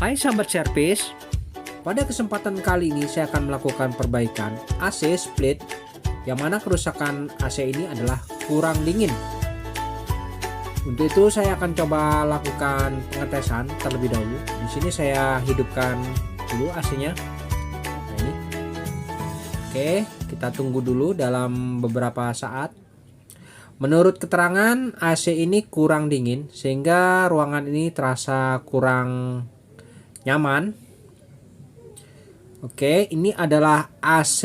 Hai sahabat servis, pada kesempatan kali ini saya akan melakukan perbaikan AC split yang mana kerusakan AC ini adalah kurang dingin. Untuk itu saya akan coba lakukan pengetesan terlebih dahulu. Di sini saya hidupkan dulu AC-nya. Nah, ini. Oke, kita tunggu dulu dalam beberapa saat. Menurut keterangan AC ini kurang dingin sehingga ruangan ini terasa kurang nyaman. Oke, ini adalah AC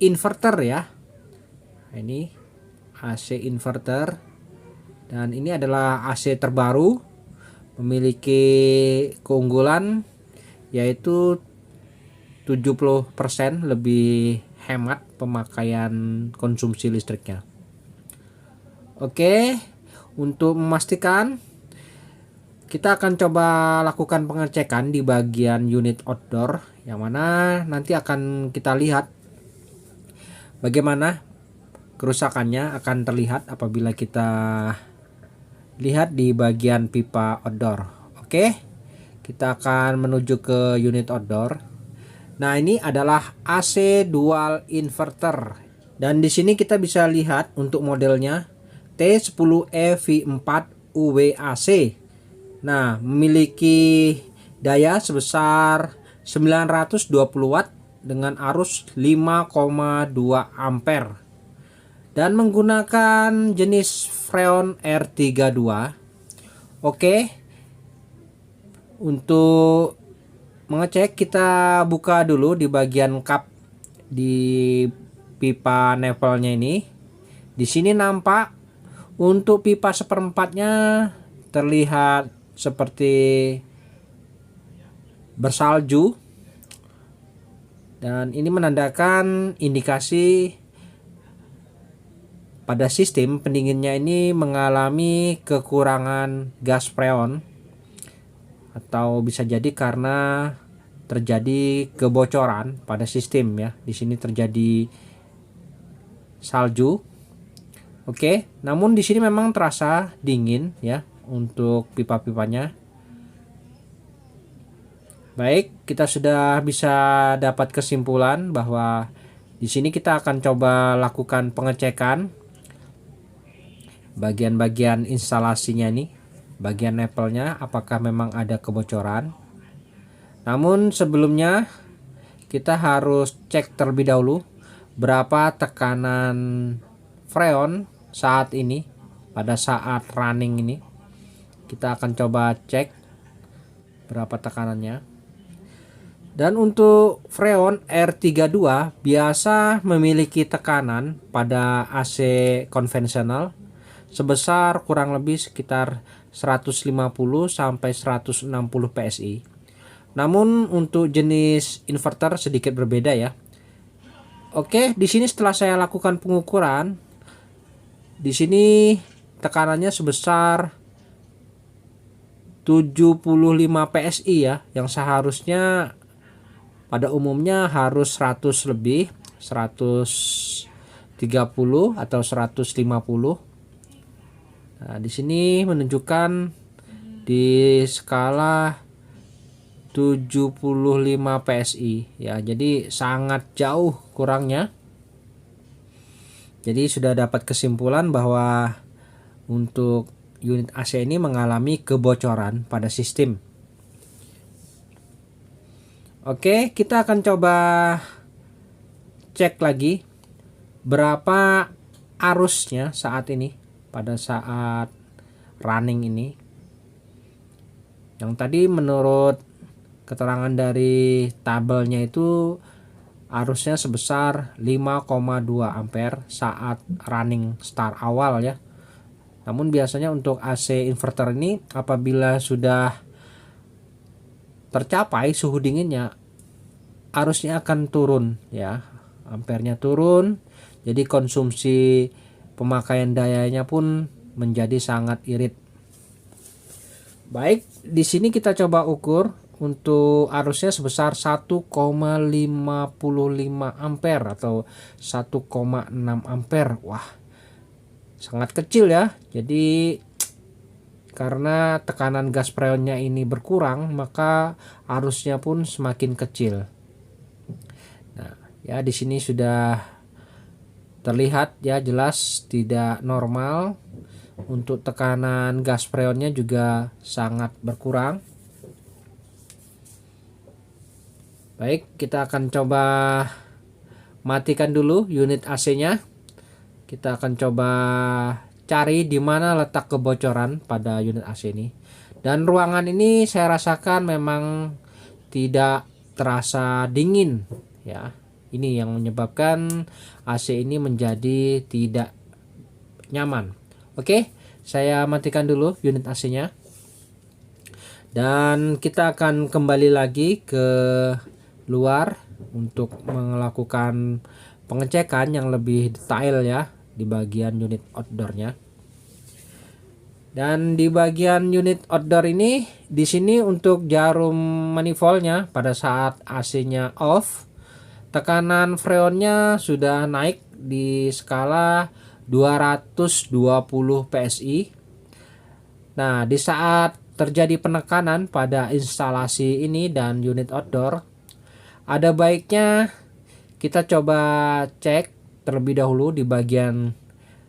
inverter ya. Nah, ini AC inverter dan ini adalah AC terbaru, memiliki keunggulan yaitu 70% lebih hemat pemakaian konsumsi listriknya. Oke, untuk memastikan kita akan coba lakukan pengecekan di bagian unit outdoor, yang mana nanti akan kita lihat bagaimana kerusakannya akan terlihat apabila kita lihat di bagian pipa outdoor. Oke, kita akan menuju ke unit outdoor. Nah, ini adalah AC dual inverter dan di sini kita bisa lihat untuk modelnya T10E V4 UWAC. Nah, memiliki daya sebesar 920 watt dengan arus 5,2 ampere dan menggunakan jenis Freon R32. Oke, untuk mengecek kita buka dulu di bagian kap di pipa nevelnya ini. Di sini nampak untuk pipa seperempatnya terlihat seperti bersalju dan ini menandakan indikasi pada sistem pendinginnya ini mengalami kekurangan gas freon, atau bisa jadi karena terjadi kebocoran pada sistem ya. Di sini terjadi salju. Oke, namun di sini memang terasa dingin ya untuk pipa-pipanya. Baik, kita sudah bisa dapat kesimpulan bahwa di sini kita akan coba lakukan pengecekan bagian-bagian instalasinya nih, bagian nempelnya apakah memang ada kebocoran. Namun sebelumnya kita harus cek terlebih dahulu berapa tekanan freon saat ini pada saat running ini. Kita akan coba cek berapa tekanannya. Dan untuk Freon R32 biasa memiliki tekanan pada AC konvensional sebesar kurang lebih sekitar 150 sampai 160 PSI. Namun untuk jenis inverter sedikit berbeda ya. Oke, di sini setelah saya lakukan pengukuran, di sini tekanannya sebesar 75 PSI ya, yang seharusnya pada umumnya harus 100 lebih, 130 atau 150. Nah, di sini menunjukkan di skala 75 PSI ya. Jadi sangat jauh kurangnya. Jadi sudah dapat kesimpulan bahwa untuk unit AC ini mengalami kebocoran pada sistem. Oke, kita akan coba cek lagi berapa arusnya saat ini pada saat running ini. Yang tadi menurut keterangan dari tabelnya itu arusnya sebesar 5,2 ampere saat running start awal ya. Namun biasanya untuk AC inverter ini apabila sudah tercapai suhu dinginnya, arusnya akan turun ya, ampernya turun, jadi konsumsi pemakaian dayanya pun menjadi sangat irit. Baik, di sini kita coba ukur untuk arusnya sebesar 1,55 ampere atau 1,6 ampere. Wah, sangat kecil ya. Jadi karena tekanan gas freonnya ini berkurang, maka arusnya pun semakin kecil. Nah, ya di sini sudah terlihat ya jelas tidak normal. Untuk tekanan gas freonnya juga sangat berkurang. Baik, kita akan coba matikan dulu unit AC-nya. Kita akan coba cari di mana letak kebocoran pada unit AC ini. Dan ruangan ini saya rasakan memang tidak terasa dingin ya. Ini yang menyebabkan AC ini menjadi tidak nyaman. Oke, saya matikan dulu unit AC-nya. Dan kita akan kembali lagi ke luar untuk melakukan pengecekan yang lebih detail ya di bagian unit outdoornya. Dan di bagian unit outdoor ini, di sini untuk jarum manifoldnya pada saat AC-nya off, tekanan freonnya sudah naik di skala 220 PSI. Nah, di saat terjadi penekanan pada instalasi ini dan unit outdoor, ada baiknya kita coba cek terlebih dahulu di bagian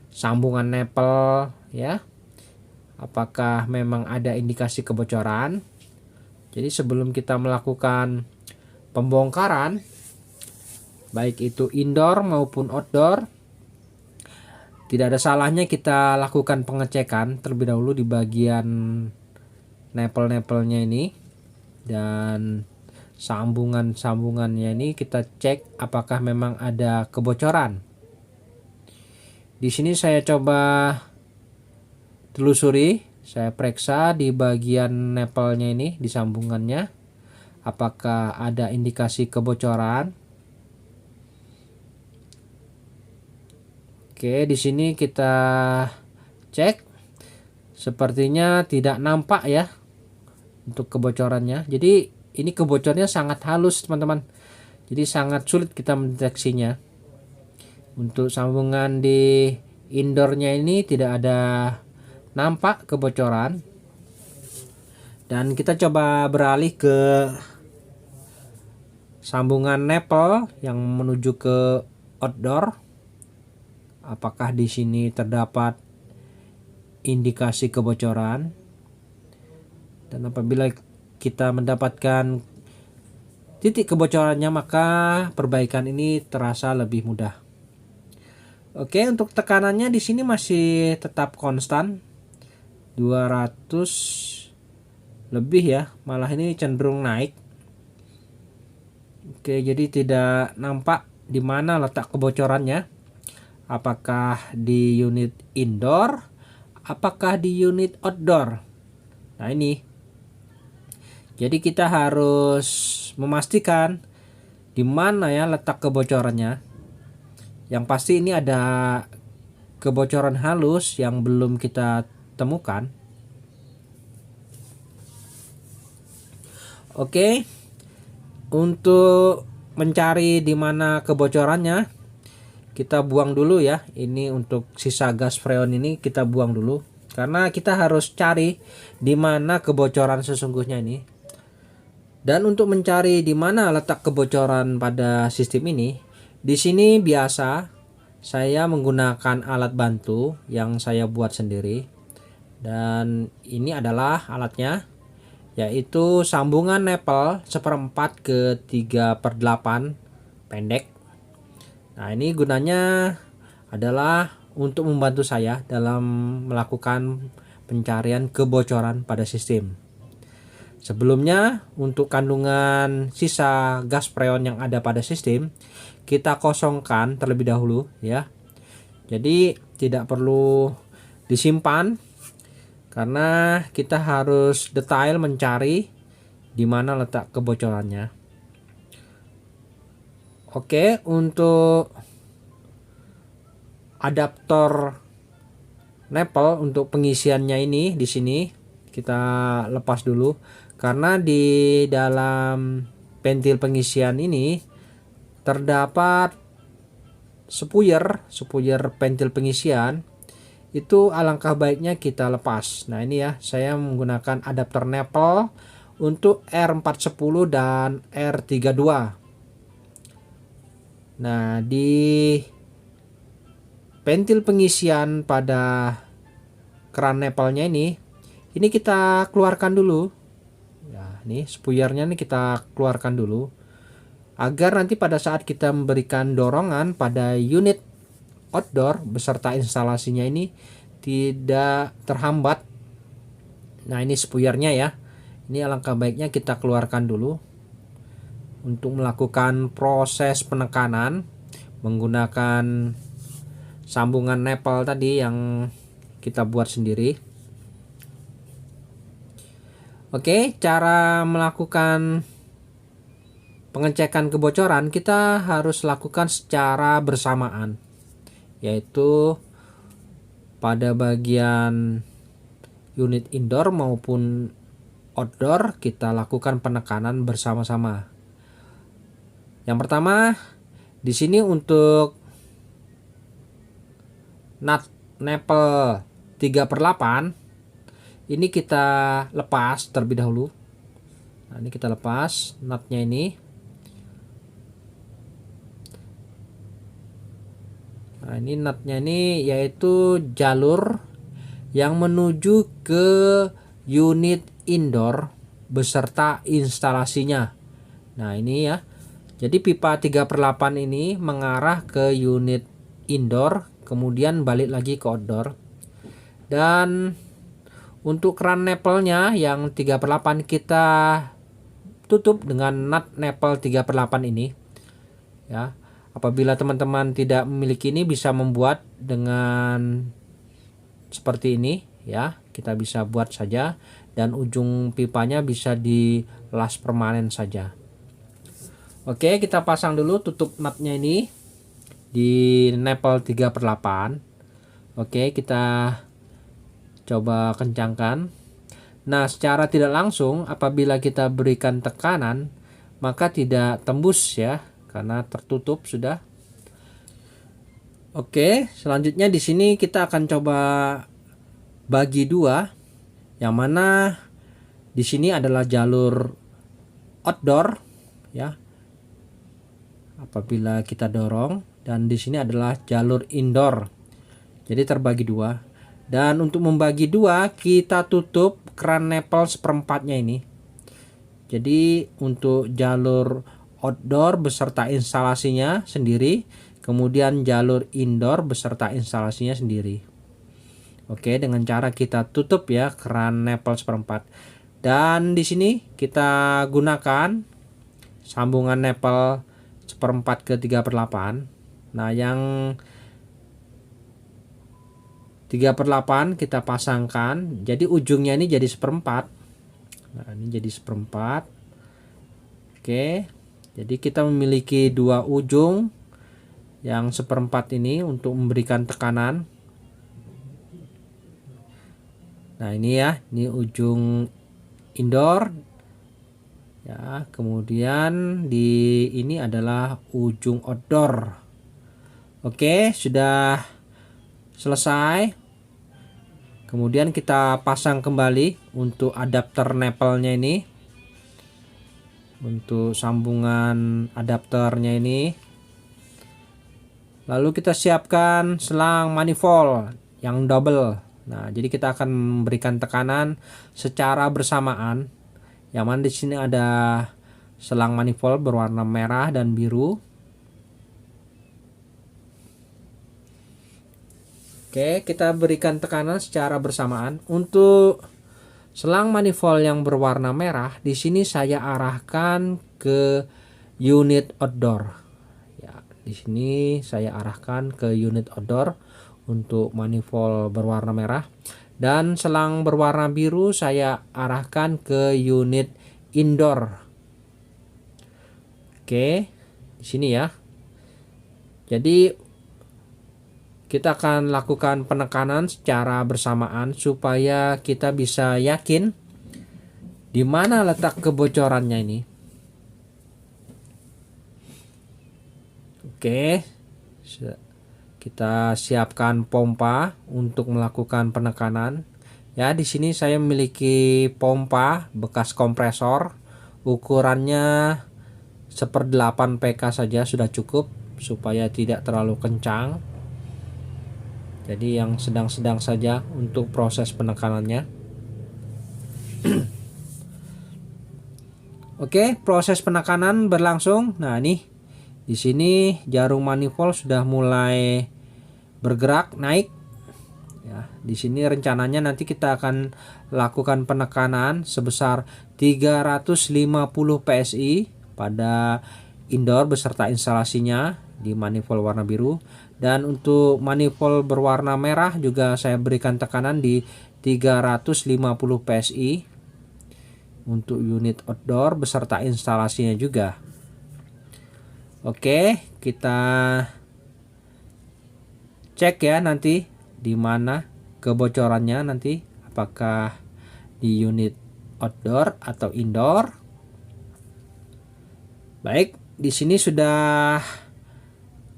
sambungan nepel ya. Apakah memang ada indikasi kebocoran. Jadi sebelum kita melakukan pembongkaran, baik itu indoor maupun outdoor, tidak ada salahnya kita lakukan pengecekan terlebih dahulu di bagian nepel-nepelnya ini. Dan sambungan-sambungannya ini kita cek apakah memang ada kebocoran. Di sini saya coba telusuri, saya periksa di bagian nepelnya ini, di sambungannya, apakah ada indikasi kebocoran. Oke, di sini kita cek, sepertinya tidak nampak ya untuk kebocorannya. Jadi ini kebocorannya sangat halus teman-teman, jadi sangat sulit kita mendeteksinya. Untuk sambungan di indoornya ini tidak ada nampak kebocoran. Dan kita coba beralih ke sambungan nepel yang menuju ke outdoor. Apakah di sini terdapat indikasi kebocoran? Dan apabila kita mendapatkan titik kebocorannya, maka perbaikan ini terasa lebih mudah. Oke, untuk tekanannya di sini masih tetap konstan 200 lebih ya, malah ini cenderung naik. Oke, jadi tidak nampak di mana letak kebocorannya. Apakah di unit indoor, apakah di unit outdoor. Nah ini, jadi kita harus memastikan di mana ya letak kebocorannya. Yang pasti ini ada kebocoran halus yang belum kita temukan. Oke, untuk mencari di mana kebocorannya, kita buang dulu ya. Ini untuk sisa gas freon ini kita buang dulu, karena kita harus cari di mana kebocoran sesungguhnya ini. Dan untuk mencari di mana letak kebocoran pada sistem ini, di sini biasa saya menggunakan alat bantu yang saya buat sendiri. Dan ini adalah alatnya, yaitu sambungan nepel 1/4 ke 3/8 pendek. Nah ini gunanya adalah untuk membantu saya dalam melakukan pencarian kebocoran pada sistem. Sebelumnya untuk kandungan sisa gas freon yang ada pada sistem, kita kosongkan terlebih dahulu ya. Jadi tidak perlu disimpan, karena kita harus detail mencari di mana letak kebocorannya. Oke, untuk adaptor nepel untuk pengisiannya ini di sini kita lepas dulu, karena di dalam pentil pengisian ini terdapat spuyer pentil pengisian itu alangkah baiknya kita lepas. Nah ini ya, saya menggunakan adapter nepel untuk R410 dan R32. Nah di pentil pengisian pada keran nepelnya ini kita keluarkan dulu. Ya, ini spuyernya nih kita keluarkan dulu agar nanti pada saat kita memberikan dorongan pada unit outdoor beserta instalasinya ini tidak terhambat. Nah ini spuyernya ya, ini alangkah baiknya kita keluarkan dulu untuk melakukan proses penekanan menggunakan sambungan nepel tadi yang kita buat sendiri. Oke, cara melakukan pengecekan kebocoran kita harus lakukan secara bersamaan, yaitu pada bagian unit indoor maupun outdoor kita lakukan penekanan bersama-sama. Yang pertama di sini untuk nut nepel 3/8 ini kita lepas terlebih dahulu. Nah, ini kita lepas nutnya ini. Nah, ini nutnya ini yaitu jalur yang menuju ke unit indoor beserta instalasinya. Nah, ini ya. Jadi pipa 3/8 ini mengarah ke unit indoor, kemudian balik lagi ke outdoor. Dan untuk keran nepelnya yang 3/8 kita tutup dengan nut nepel 3/8 ini. Ya. Apabila teman-teman tidak memiliki ini bisa membuat dengan seperti ini ya. Kita bisa buat saja dan ujung pipanya bisa dilas permanen saja. Oke, kita pasang dulu tutup nutnya ini di nepel 3/8. Oke, kita coba kencangkan. Nah, secara tidak langsung apabila kita berikan tekanan maka tidak tembus ya, karena tertutup sudah. Oke, selanjutnya di sini kita akan coba bagi dua, yang mana di sini adalah jalur outdoor ya. Apabila kita dorong, dan di sini adalah jalur indoor. Jadi terbagi dua. Dan untuk membagi dua kita tutup keran nepel 1/4-nya ini. Jadi untuk jalur outdoor beserta instalasinya sendiri, kemudian jalur indoor beserta instalasinya sendiri. Oke, dengan cara kita tutup ya keran nepel 1/4. Dan di sini kita gunakan sambungan nepel 1/4 ke 3/8. Nah, yang 3/8 kita pasangkan, jadi ujungnya ini jadi 1/4. Nah, ini jadi 1/4. Oke, jadi kita memiliki dua ujung yang 1/4 ini untuk memberikan tekanan. Nah, ini ya, ini ujung indoor ya, kemudian di ini adalah ujung outdoor. Oke, sudah selesai. Kemudian kita pasang kembali untuk adapter nepelnya ini, untuk sambungan adapternya ini. Lalu kita siapkan selang manifold yang double. Nah, jadi kita akan memberikan tekanan secara bersamaan. Yang mana di sini ada selang manifold berwarna merah dan biru. Oke, kita berikan tekanan secara bersamaan. Untuk selang manifold yang berwarna merah, di sini saya arahkan ke unit outdoor. Ya, di sini saya arahkan ke unit outdoor untuk manifold berwarna merah. Dan selang berwarna biru saya arahkan ke unit indoor. Oke, di sini ya. Jadi kita akan lakukan penekanan secara bersamaan supaya kita bisa yakin di mana letak kebocorannya ini. Oke, Kita siapkan pompa untuk melakukan penekanan. Ya, di sini saya memiliki pompa bekas kompresor. Ukurannya 1/8 PK saja sudah cukup supaya tidak terlalu kencang. Jadi yang sedang-sedang saja untuk proses penekanannya. Oke, proses penekanan berlangsung. Nah, nih di sini jarum manifold sudah mulai bergerak naik. Ya, di sini rencananya nanti kita akan lakukan penekanan sebesar 350 PSI pada indoor beserta instalasinya di manifold warna biru, dan untuk manifold berwarna merah juga saya berikan tekanan di 350 PSI untuk unit outdoor beserta instalasinya juga. Oke, kita cek ya nanti di mana kebocorannya, nanti apakah di unit outdoor atau indoor. Baik, di sini sudah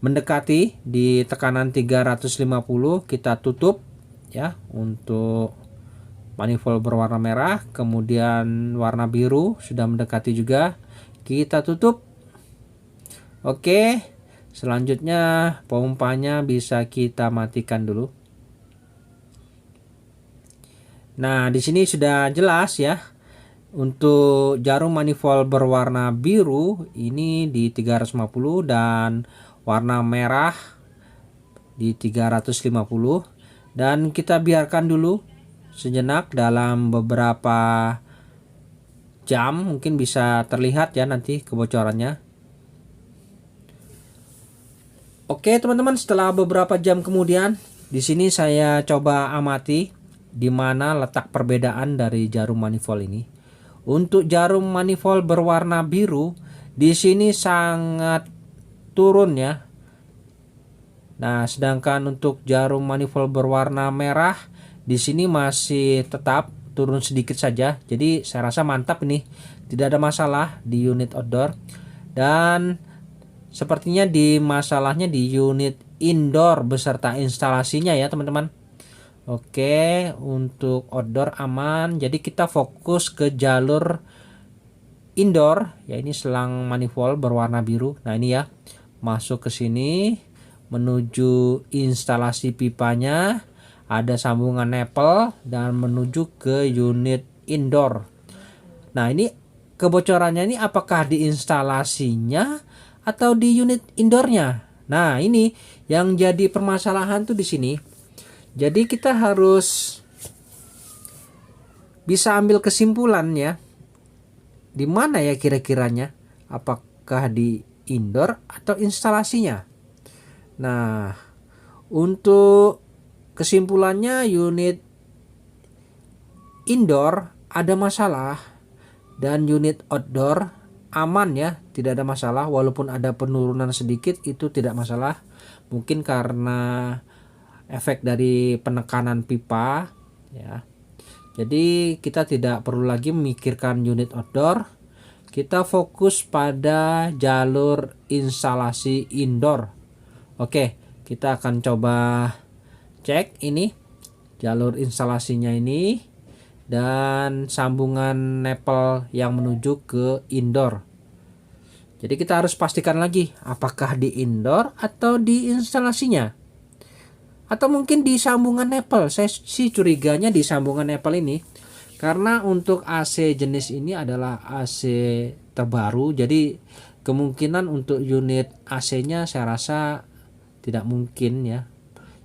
mendekati di tekanan 350. Kita tutup ya untuk manifold berwarna merah, kemudian warna biru sudah mendekati juga, kita tutup. Oke, selanjutnya pompanya bisa kita matikan dulu. Nah, di sini sudah jelas ya. Untuk jarum manifold berwarna biru ini di 350 dan warna merah di 350, dan kita biarkan dulu sejenak dalam beberapa jam, mungkin bisa terlihat ya nanti kebocorannya. Oke teman-teman, setelah beberapa jam kemudian di sini saya coba amati di mana letak perbedaan dari jarum manifold ini. Untuk jarum manifold berwarna biru di sini sangat turun ya. Nah, sedangkan untuk jarum manifold berwarna merah di sini masih tetap turun sedikit saja. Jadi saya rasa mantap ini, tidak ada masalah di unit outdoor. Dan sepertinya di masalahnya di unit indoor beserta instalasinya ya teman-teman. Oke, untuk outdoor aman. Jadi kita fokus ke jalur indoor, ya ini selang manifold berwarna biru. Nah ini ya, masuk ke sini menuju instalasi pipanya, ada sambungan nepel dan menuju ke unit indoor. Nah ini kebocorannya ini apakah di instalasinya atau di unit indoornya? Nah ini yang jadi permasalahan tuh di sini. Jadi kita harus bisa ambil kesimpulan ya, di mana ya kira-kiranya, apakah di indoor atau instalasinya. Nah untuk kesimpulannya unit indoor ada masalah dan unit outdoor aman ya, tidak ada masalah. Walaupun ada penurunan sedikit itu tidak masalah, mungkin karena efek dari penekanan pipa ya. Jadi kita tidak perlu lagi memikirkan unit outdoor, kita fokus pada jalur instalasi indoor. Oke, kita akan coba cek ini jalur instalasinya ini dan sambungan nepel yang menuju ke indoor. Jadi kita harus pastikan lagi apakah di indoor atau di instalasinya, atau mungkin di sambungan nepel. Saya sih curiganya di sambungan nepel ini, karena untuk AC jenis ini adalah AC terbaru, jadi kemungkinan untuk unit AC-nya saya rasa tidak mungkin ya.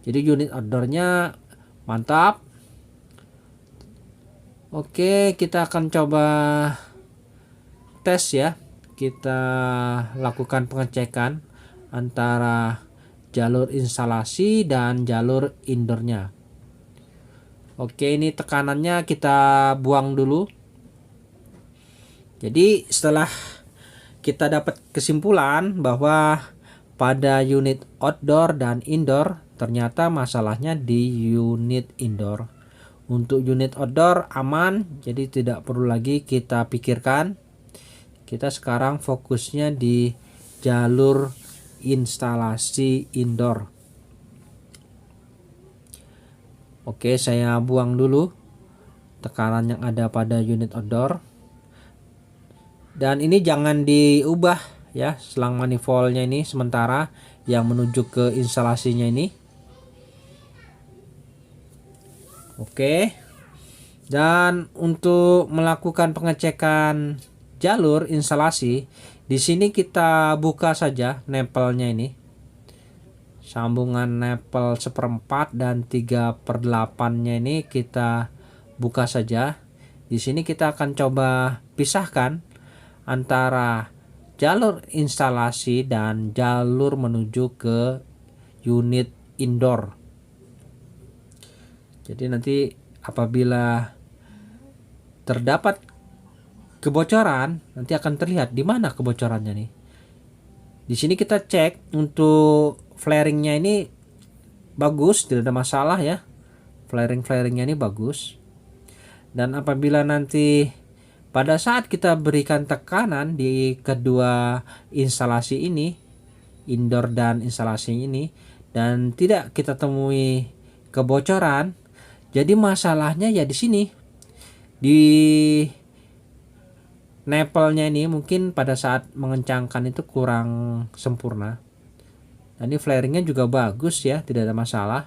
Jadi unit outdoornya mantap. Oke, kita akan coba tes ya. Kita lakukan pengecekan antara jalur instalasi dan jalur indoornya. Oke, ini tekanannya kita buang dulu. Jadi setelah kita dapat kesimpulan bahwa pada unit outdoor dan indoor ternyata masalahnya di unit indoor. Untuk unit outdoor aman, jadi tidak perlu lagi kita pikirkan. Kita sekarang fokusnya di jalur instalasi indoor. Oke, saya buang dulu tekanan yang ada pada unit outdoor. Dan ini jangan diubah ya, selang manifoldnya ini sementara yang menuju ke instalasinya ini. Oke. Dan untuk melakukan pengecekan jalur instalasi, di sini kita buka saja nepelnya ini. Sambungan nepel 1/4 dan 3/8-nya ini kita buka saja. Di sini kita akan coba pisahkan antara jalur instalasi dan jalur menuju ke unit indoor. Jadi nanti apabila terdapat kebocoran, nanti akan terlihat di mana kebocorannya nih. Di sini kita cek untuk flaringnya ini bagus, tidak ada masalah ya. Flaringnya ini bagus. Dan apabila nanti pada saat kita berikan tekanan di kedua instalasi ini, indoor dan instalasi ini, dan tidak kita temui kebocoran, jadi masalahnya ya di sini, di nepelnya ini mungkin pada saat mengencangkan itu kurang sempurna. Dan ini flaringnya juga bagus ya, tidak ada masalah.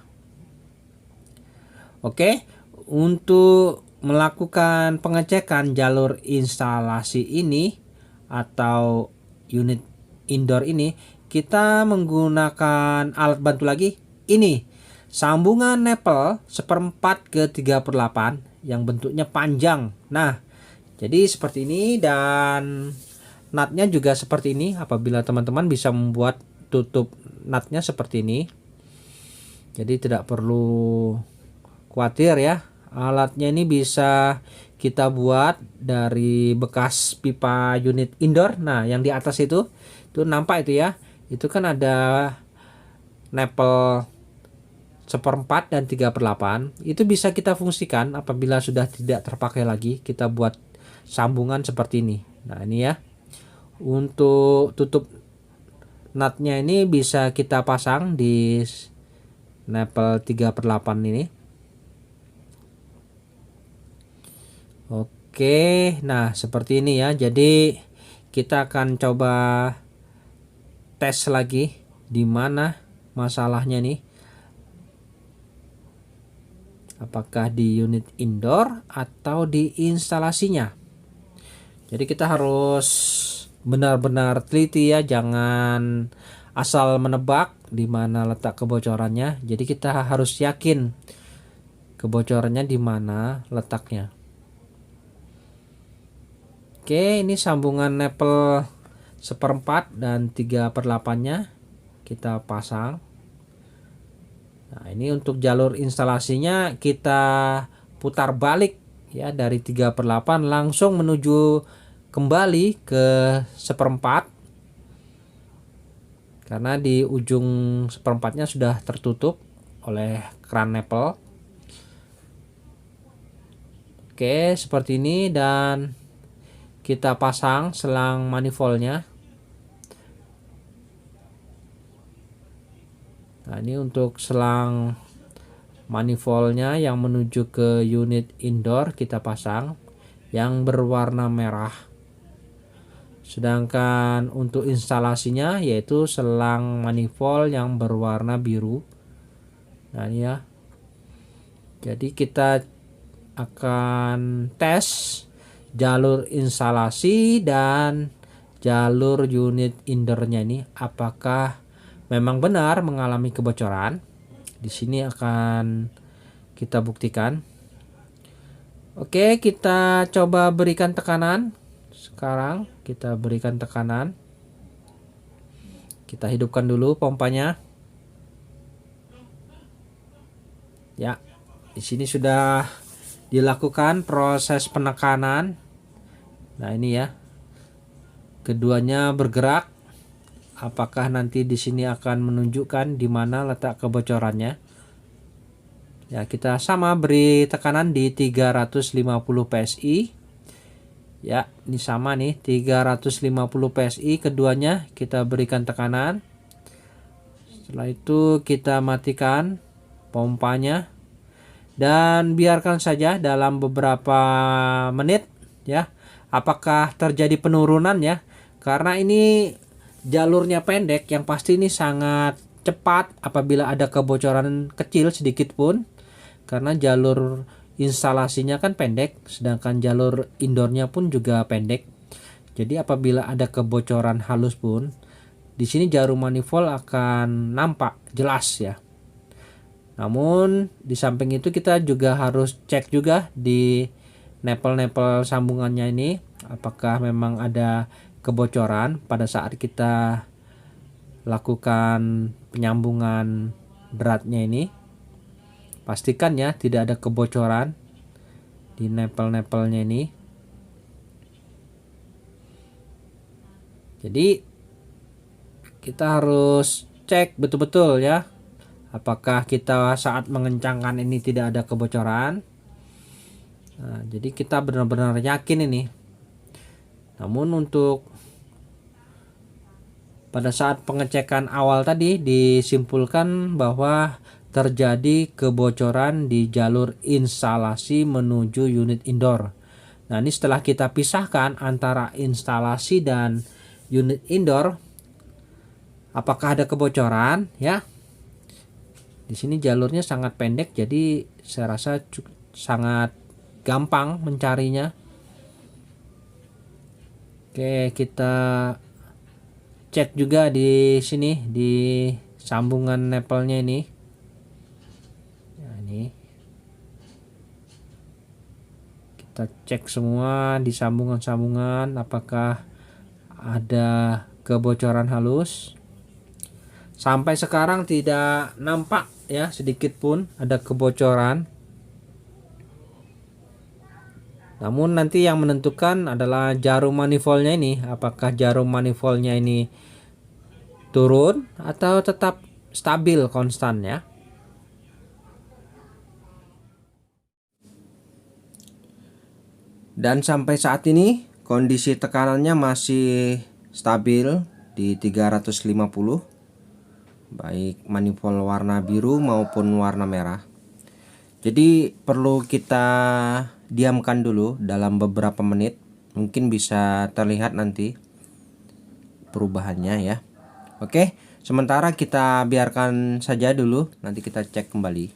Oke, untuk melakukan pengecekan jalur instalasi ini atau unit indoor ini, kita menggunakan alat bantu lagi. Ini sambungan nepel 1/4 ke 3/8 yang bentuknya panjang. Nah, jadi seperti ini, dan nutnya juga seperti ini. Apabila teman-teman bisa membuat tutup nutnya seperti ini, jadi tidak perlu khawatir ya. Alatnya ini bisa kita buat dari bekas pipa unit indoor. Nah, yang di atas itu nampak itu ya, itu kan ada nepel 1/4 dan 3/8. Itu bisa kita fungsikan apabila sudah tidak terpakai lagi, kita buat sambungan seperti ini. Nah, ini ya, untuk tutup nutnya ini bisa kita pasang di nepel 3/8 ini. Oke, nah seperti ini ya. Jadi kita akan coba tes lagi di mana masalahnya nih. Apakah di unit indoor atau di instalasinya. Jadi kita harus benar-benar teliti ya, jangan asal menebak di mana letak kebocorannya. Jadi kita harus yakin kebocorannya di mana letaknya. Oke, ini sambungan nepel 1/4 dan 3/8-nya kita pasang. Nah, ini untuk jalur instalasinya kita putar balik ya, dari 3/8 langsung menuju kembali ke 1/4, karena di ujung 1/4-nya sudah tertutup oleh keran nepel. Oke, seperti ini, dan kita pasang selang manifoldnya. Nah, ini untuk selang manifoldnya yang menuju ke unit indoor kita pasang yang berwarna merah. Sedangkan untuk instalasinya yaitu selang manifold yang berwarna biru. Nah, ini ya. Jadi kita akan tes jalur instalasi dan jalur unit indoornya ini apakah memang benar mengalami kebocoran. Di sini akan kita buktikan. Oke, kita coba berikan tekanan. Sekarang kita berikan tekanan. Kita hidupkan dulu pompanya. Ya, di sini sudah dilakukan proses penekanan. Nah, ini ya. Keduanya bergerak. Apakah nanti di sini akan menunjukkan di mana letak kebocorannya? Ya, kita sama beri tekanan di 350 PSI. Ya, ini sama nih, 350 PSI keduanya kita berikan tekanan. Setelah itu kita matikan pompanya. dan biarkan saja dalam beberapa menit ya, apakah terjadi penurunan ya. Karena ini jalurnya pendek, yang pasti ini sangat cepat apabila ada kebocoran kecil sedikit pun, karena jalur instalasinya kan pendek, sedangkan jalur indoornya pun juga pendek. Jadi apabila ada kebocoran halus pun, di sini jarum manifold akan nampak jelas ya. Namun di samping itu kita juga harus cek juga di nepel-nepel sambungannya ini, apakah memang ada kebocoran pada saat kita lakukan penyambungan beratnya ini. Pastikan ya tidak ada kebocoran di nepel-nepelnya ini. Jadi kita harus cek betul-betul ya, apakah kita saat mengencangkan ini tidak ada kebocoran. Nah, jadi kita benar-benar yakin ini. Namun untuk pada saat pengecekan awal tadi disimpulkan bahwa terjadi kebocoran di jalur instalasi menuju unit indoor. Nah, ini setelah kita pisahkan antara instalasi dan unit indoor, apakah ada kebocoran ya? Di sini jalurnya sangat pendek, jadi saya rasa sangat gampang mencarinya. Oke, kita cek juga di sini di sambungan nepelnya ini. Nah, ini kita cek semua di sambungan-sambungan apakah ada kebocoran halus. Sampai sekarang tidak nampak ya sedikit pun ada kebocoran. Namun nanti yang menentukan adalah jarum manifoldnya ini, apakah jarum manifoldnya ini turun atau tetap stabil konstan ya. Dan sampai saat ini kondisi tekanannya masih stabil di 350, baik manifold warna biru maupun warna merah. Jadi perlu kita diamkan dulu dalam beberapa menit, mungkin bisa terlihat nanti perubahannya ya. Oke, sementara kita biarkan saja dulu, nanti kita cek kembali.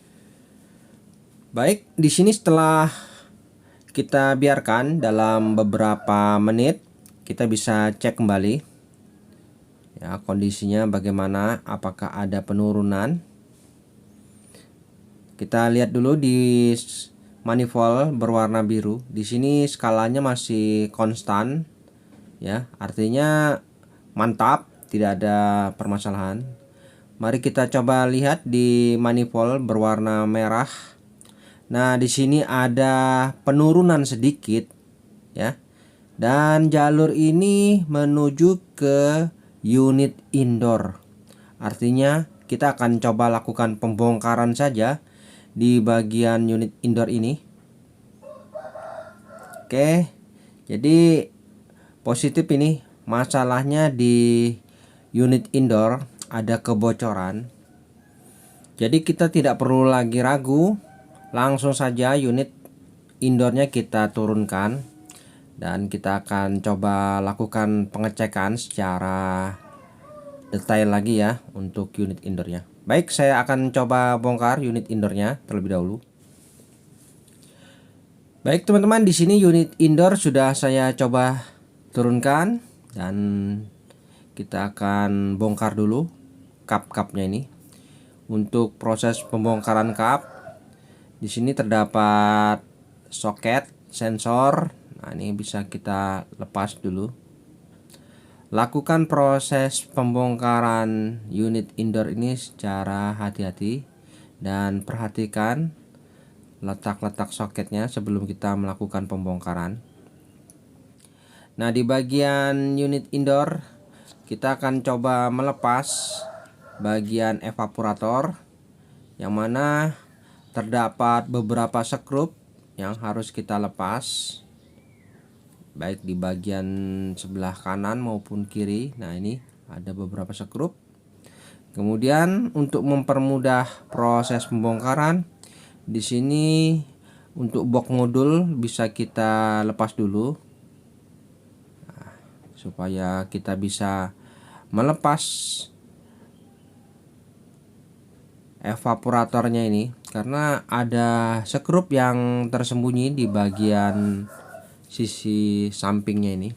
Baik, di sini setelah kita biarkan dalam beberapa menit, kita bisa cek kembali ya kondisinya bagaimana, apakah ada penurunan. Kita lihat dulu di manifold berwarna biru. Di sini skalanya masih konstan ya, artinya mantap, tidak ada permasalahan. Mari kita coba lihat di manifold berwarna merah. Nah, di sini ada penurunan sedikit ya. Dan jalur ini menuju ke unit indoor. Artinya kita akan coba lakukan pembongkaran saja di bagian unit indoor ini. Oke, jadi positif ini masalahnya di unit indoor ada kebocoran. Jadi kita tidak perlu lagi ragu, langsung saja unit indoornya kita turunkan dan kita akan coba lakukan pengecekan secara detail lagi ya untuk unit indoornya. Baik, saya akan coba bongkar unit indoornya terlebih dahulu. Baik teman-teman, di sini unit indoor sudah saya coba turunkan dan kita akan bongkar dulu kap-kapnya ini. Untuk proses pembongkaran kap, di sini terdapat soket sensor. Nah, ini bisa kita lepas dulu. Lakukan proses pembongkaran unit indoor ini secara hati-hati dan perhatikan letak-letak soketnya sebelum kita melakukan pembongkaran. Nah, di bagian unit indoor kita akan coba melepas bagian evaporator, yang mana terdapat beberapa skrup yang harus kita lepas, baik di bagian sebelah kanan maupun kiri. Nah, ini ada beberapa skrup. Kemudian untuk mempermudah proses pembongkaran, Di sini untuk box modul bisa kita lepas dulu, supaya kita bisa melepas evaporatornya ini, karena ada sekrup yang tersembunyi di bagian sisi sampingnya ini.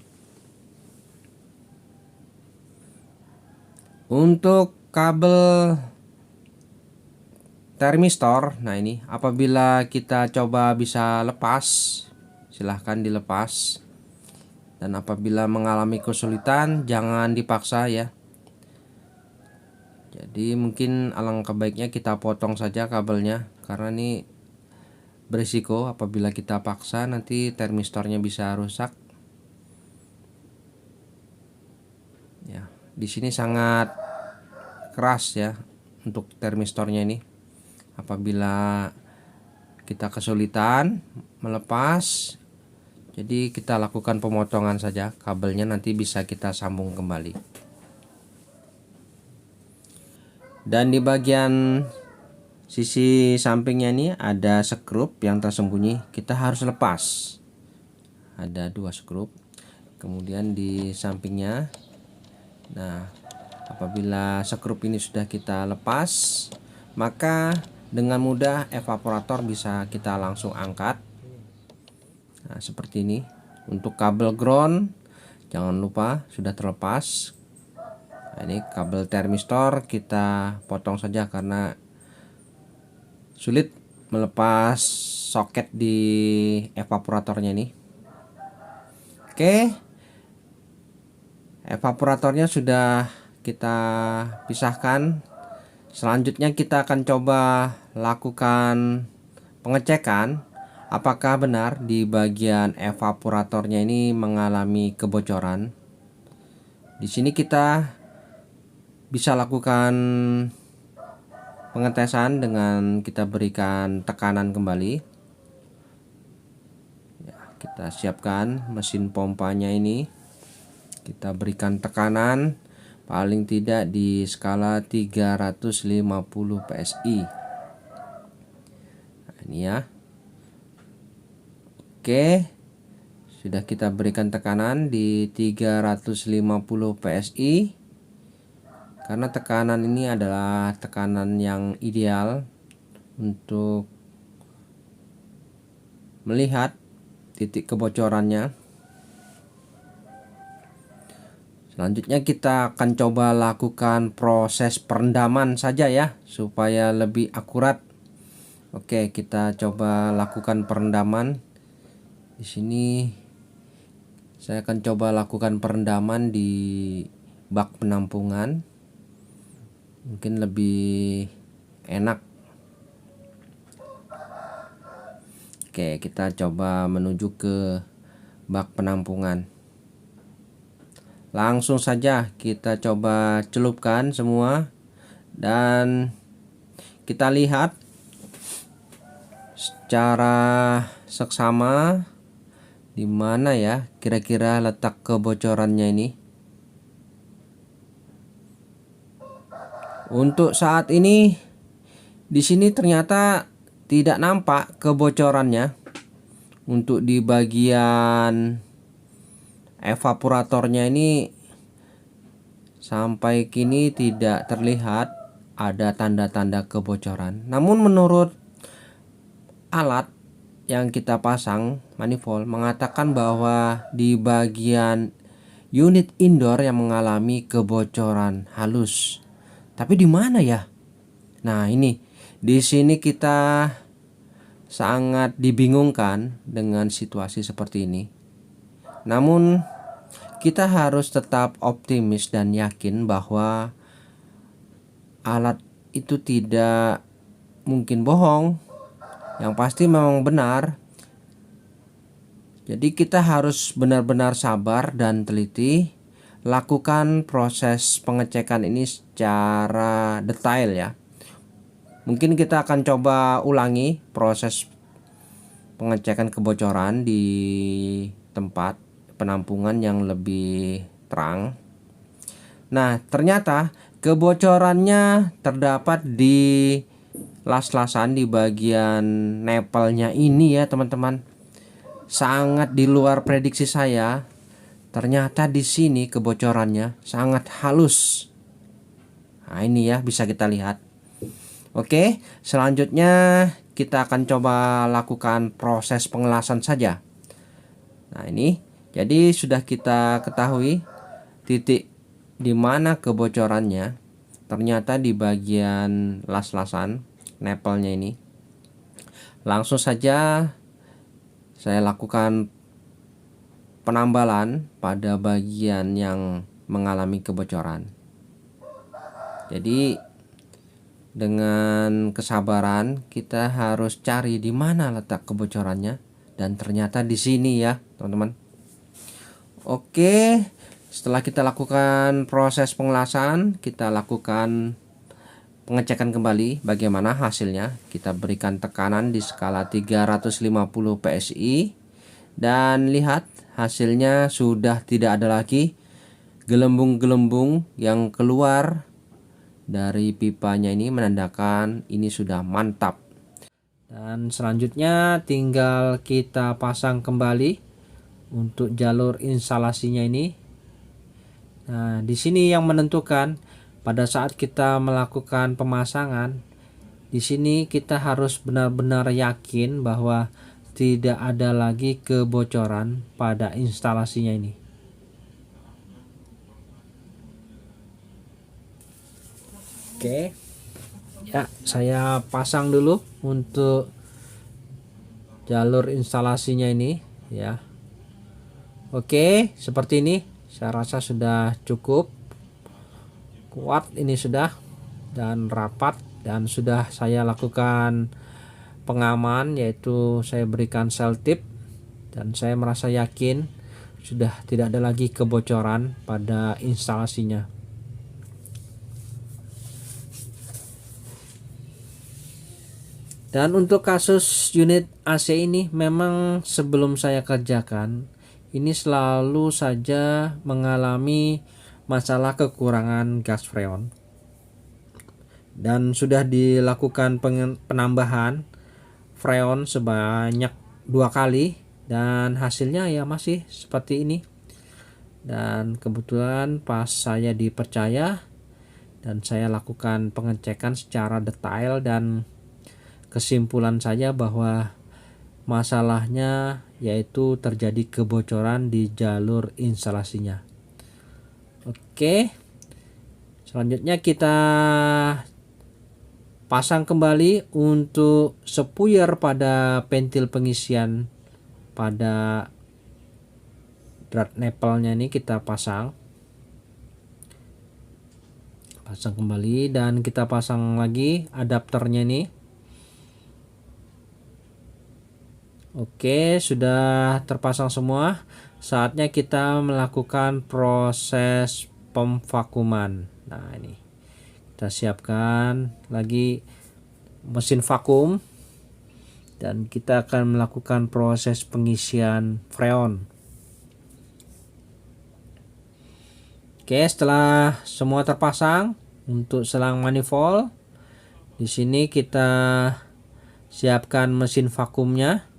Untuk kabel termistor, nah ini apabila kita coba bisa lepas, silahkan dilepas. Dan apabila mengalami kesulitan, jangan dipaksa ya. Jadi mungkin alangkah baiknya kita potong saja kabelnya, karena ini berisiko apabila kita paksa nanti termistornya bisa rusak. Ya, di sini sangat keras ya untuk termistornya ini. Apabila kita kesulitan melepas, jadi kita lakukan pemotongan saja kabelnya, nanti bisa kita sambung kembali. Dan di bagian sisi sampingnya ini ada skrup yang tersembunyi, kita harus lepas. Ada 2 skrup. Kemudian di sampingnya, nah apabila skrup ini sudah kita lepas, maka dengan mudah evaporator bisa kita langsung angkat. Nah seperti ini. Untuk kabel ground jangan lupa sudah terlepas. Nah, ini kabel termistor kita potong saja karena sulit melepas soket di evaporatornya ini. Oke, evaporatornya sudah kita pisahkan. Selanjutnya kita akan coba lakukan pengecekan apakah benar di bagian evaporatornya ini mengalami kebocoran. Di sini kita bisa lakukan pengetesan dengan kita berikan tekanan kembali. Ya, kita siapkan mesin pompanya ini. Kita berikan tekanan paling tidak di skala 350 PSI. Nah, ini ya. Oke. Sudah kita berikan tekanan di 350 PSI. Karena tekanan ini adalah tekanan yang ideal untuk melihat titik kebocorannya. Selanjutnya kita akan coba lakukan proses perendaman saja ya, supaya lebih akurat. Oke, kita coba lakukan perendaman. Di sini saya akan coba lakukan perendaman di bak penampungan. Mungkin lebih enak. Oke, kita coba menuju ke bak penampungan. Langsung saja kita coba celupkan semua, dan kita lihat secara seksama di mana ya kira-kira letak kebocorannya ini. Untuk saat ini di sini ternyata tidak nampak kebocorannya. Untuk di bagian evaporatornya ini sampai kini tidak terlihat ada tanda-tanda kebocoran. Namun menurut alat yang kita pasang manifold mengatakan bahwa di bagian unit indoor yang mengalami kebocoran halus. Tapi di mana ya? Nah, ini di sini kita sangat dibingungkan dengan situasi seperti ini. Namun kita harus tetap optimis dan yakin bahwa alat itu tidak mungkin bohong. Yang pasti memang benar. Jadi kita harus benar-benar sabar dan teliti. Lakukan proses pengecekan ini secara detail ya. Mungkin kita akan coba ulangi proses pengecekan kebocoran di tempat penampungan yang lebih terang. Nah, ternyata kebocorannya terdapat di las-lasan di bagian nepelnya ini ya teman-teman. Sangat di luar prediksi saya. Ternyata di sini kebocorannya sangat halus. Nah, ini ya bisa kita lihat. Oke, selanjutnya kita akan coba lakukan proses pengelasan saja. Nah, ini jadi sudah kita ketahui titik di mana kebocorannya. Ternyata di bagian las-lasan nepelnya ini. Langsung saja saya lakukan penambalan pada bagian yang mengalami kebocoran. Jadi dengan kesabaran kita harus cari di mana letak kebocorannya, dan ternyata di sini ya teman-teman. Oke, setelah kita lakukan proses pengelasan, kita lakukan pengecekan kembali bagaimana hasilnya. Kita berikan tekanan di skala 350 PSI dan lihat hasilnya sudah tidak ada lagi gelembung-gelembung yang keluar dari pipanya. Ini menandakan ini sudah mantap. Dan selanjutnya tinggal kita pasang kembali untuk jalur instalasinya ini. Nah, di sini yang menentukan pada saat kita melakukan pemasangan, di sini kita harus benar-benar yakin bahwa tidak ada lagi kebocoran pada instalasinya ini. Oke, ya saya pasang dulu untuk jalur instalasinya ini ya. Oke, seperti ini. Saya rasa sudah cukup kuat ini sudah dan rapat, dan sudah saya lakukan pengaman, yaitu saya berikan sel tip, dan saya merasa yakin sudah tidak ada lagi kebocoran pada instalasinya. Dan untuk kasus unit AC ini memang sebelum saya kerjakan ini selalu saja mengalami masalah kekurangan gas freon, dan sudah dilakukan penambahan freon sebanyak 2 kali dan hasilnya ya masih seperti ini. Dan kebetulan pas saya dipercaya dan saya lakukan pengecekan secara detail, dan kesimpulan saya bahwa masalahnya yaitu terjadi kebocoran di jalur instalasinya. Oke, selanjutnya kita pasang kembali untuk spuyer pada pentil pengisian pada drat nepelnya ini. Kita pasang kembali, dan kita pasang lagi adapternya ini. Oke, sudah terpasang semua. Saatnya kita melakukan proses pemvakuman. Nah, ini kita siapkan lagi mesin vakum, dan kita akan melakukan proses pengisian freon. Oke, setelah semua terpasang untuk selang manifold, di sini kita siapkan mesin vakumnya.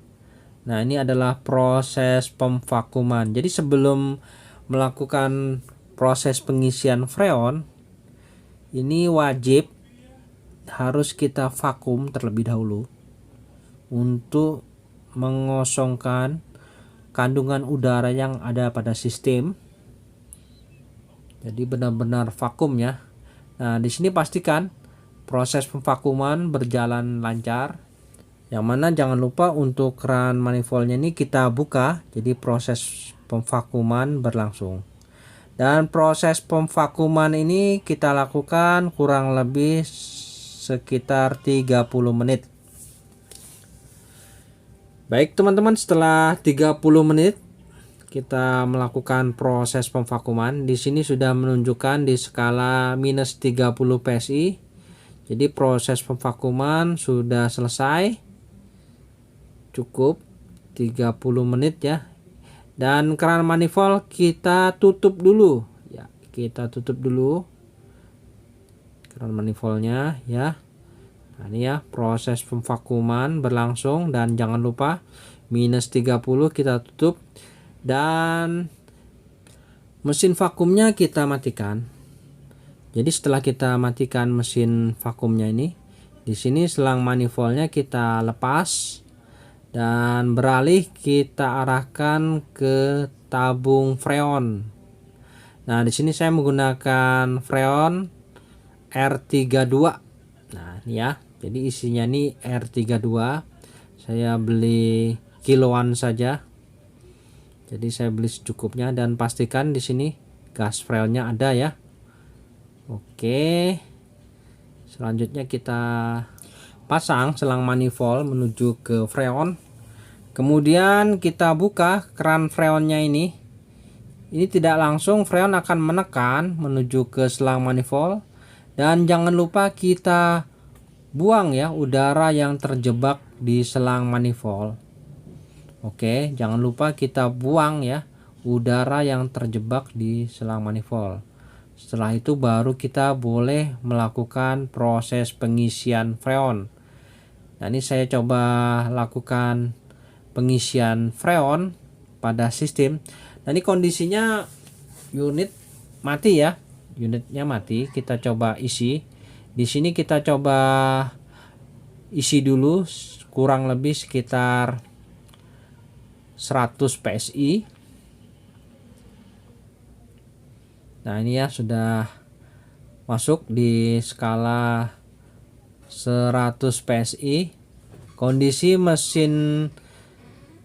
Nah, ini adalah proses pemvakuman. Jadi sebelum melakukan proses pengisian freon, ini wajib harus kita vakum terlebih dahulu untuk mengosongkan kandungan udara yang ada pada sistem. Jadi benar-benar vakum ya. Nah, di sini pastikan proses pemvakuman berjalan lancar. Yang mana jangan lupa untuk keran manifoldnya ini kita buka, jadi proses pemvakuman berlangsung. Dan proses pemvakuman ini kita lakukan kurang lebih sekitar 30 menit. Baik teman-teman, setelah 30 menit kita melakukan proses pemvakuman. Di sini sudah menunjukkan di skala minus 30 PSI. Jadi proses pemvakuman sudah selesai. Cukup 30 menit ya. Dan keran manifold kita tutup dulu ya. Kita tutup dulu keran manifoldnya ya. Nah, ini ya proses pemvakuuman berlangsung, dan jangan lupa minus 30 kita tutup dan mesin vakumnya kita matikan. Jadi setelah kita matikan mesin vakumnya ini, di sini selang manifoldnya kita lepas dan beralih kita arahkan ke tabung freon. Nah, di sini saya menggunakan freon R32. Nah, ini ya. Jadi isinya nih R32. Saya beli kiloan saja. Jadi saya beli secukupnya, dan pastikan di sini gas freonnya ada ya. Oke. Selanjutnya kita pasang selang manifold menuju ke freon. Kemudian kita buka keran freonnya ini. Ini tidak langsung freon akan menekan menuju ke selang manifold, dan jangan lupa kita buang ya udara yang terjebak di selang manifold. Oke, jangan lupa kita buang ya udara yang terjebak di selang manifold. Setelah itu baru kita boleh melakukan proses pengisian freon. Nah, ini saya coba lakukan pengisian freon pada sistem. Nah, ini kondisinya unit mati ya. Unitnya mati. Kita coba isi. Di sini kita coba isi dulu kurang lebih sekitar 100 PSI. Nah, ini ya sudah masuk di skala 100 PSI. Kondisi mesin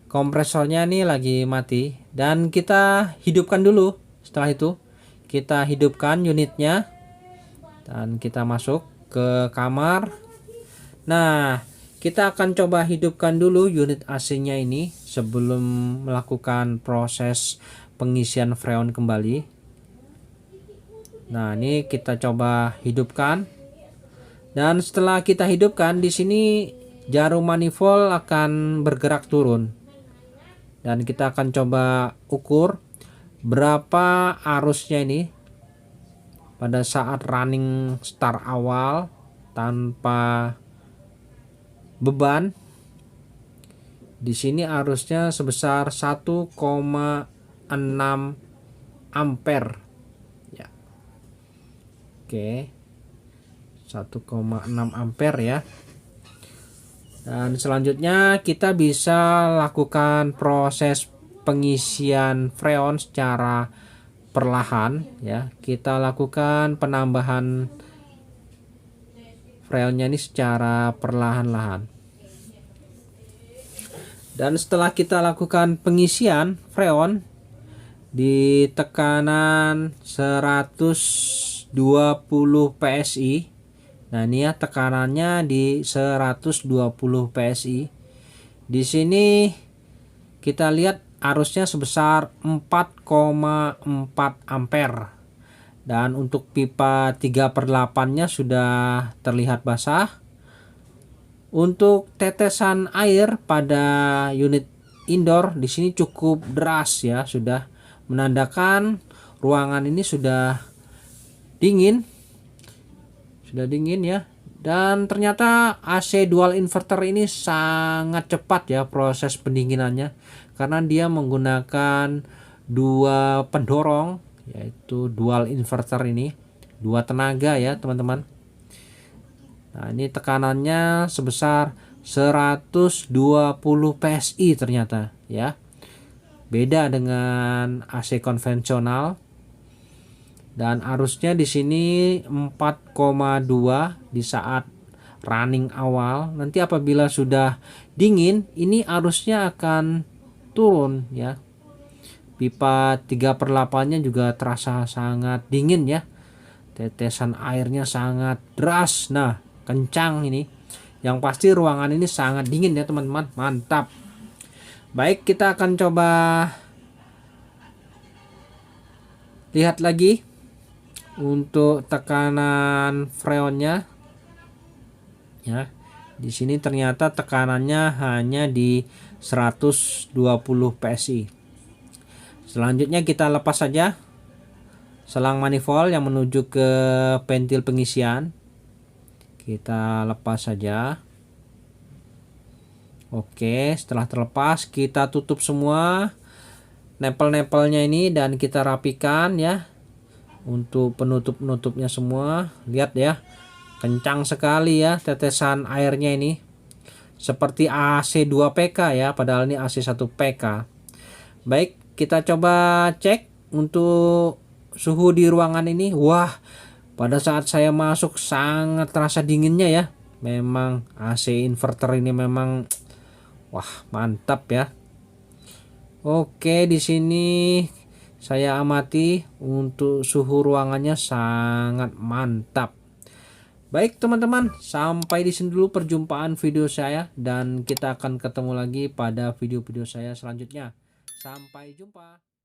kompresornya nih lagi mati, dan kita hidupkan dulu. Setelah itu kita hidupkan unitnya dan kita masuk ke kamar. Nah, kita akan coba hidupkan dulu unit AC-nya ini sebelum melakukan proses pengisian freon kembali. Nah, ini kita coba hidupkan. Dan setelah kita hidupkan, di sini jarum manifold akan bergerak turun. Dan kita akan coba ukur berapa arusnya ini pada saat running start awal tanpa beban. Di sini arusnya sebesar 1,6 ampere. Ya. Oke. 1,6 ampere ya. Dan selanjutnya kita bisa lakukan proses pengisian freon secara perlahan ya. Kita lakukan penambahan freonnya ini secara perlahan-lahan. Dan setelah kita lakukan pengisian freon di tekanan 120 PSI. Nah, ini ya tekanannya di 120 PSI. Di sini kita lihat arusnya sebesar 4,4 ampere. Dan untuk pipa 3/8-nya sudah terlihat basah. Untuk tetesan air pada unit indoor di sini cukup deras ya, sudah menandakan ruangan ini sudah dingin. Sudah dingin ya. Dan ternyata AC dual inverter ini sangat cepat ya proses pendinginannya, karena dia menggunakan dua pendorong, yaitu dual inverter ini, dua tenaga ya teman-teman. Nah, ini tekanannya sebesar 120 PSI ternyata ya. Beda dengan AC konvensional. Dan arusnya di sini 4,2 di saat running awal. Nanti apabila sudah dingin, ini arusnya akan turun ya. Pipa 3/8-nya juga terasa sangat dingin ya. Tetesan airnya sangat deras. Nah, kencang ini. Yang pasti ruangan ini sangat dingin ya teman-teman. Mantap. Baik, kita akan coba lihat lagi untuk tekanan freonnya ya. Di sini ternyata tekanannya hanya di 120 PSI. Selanjutnya kita lepas saja selang manifold yang menuju ke ventil pengisian. Kita lepas saja. Oke, setelah terlepas kita tutup semua nempel-nempelnya ini dan kita rapikan ya. Untuk penutup-penutupnya semua, lihat ya. Kencang sekali ya tetesan airnya ini. Seperti AC 2 PK ya, padahal ini AC 1 PK. Baik, kita coba cek untuk suhu di ruangan ini. Wah, pada saat saya masuk sangat terasa dinginnya ya. Memang AC inverter ini memang wah, mantap ya. Oke, di sini saya amati untuk suhu ruangannya sangat mantap. Baik teman-teman, sampai di sini dulu perjumpaan video saya dan kita akan ketemu lagi pada video-video saya selanjutnya. Sampai jumpa.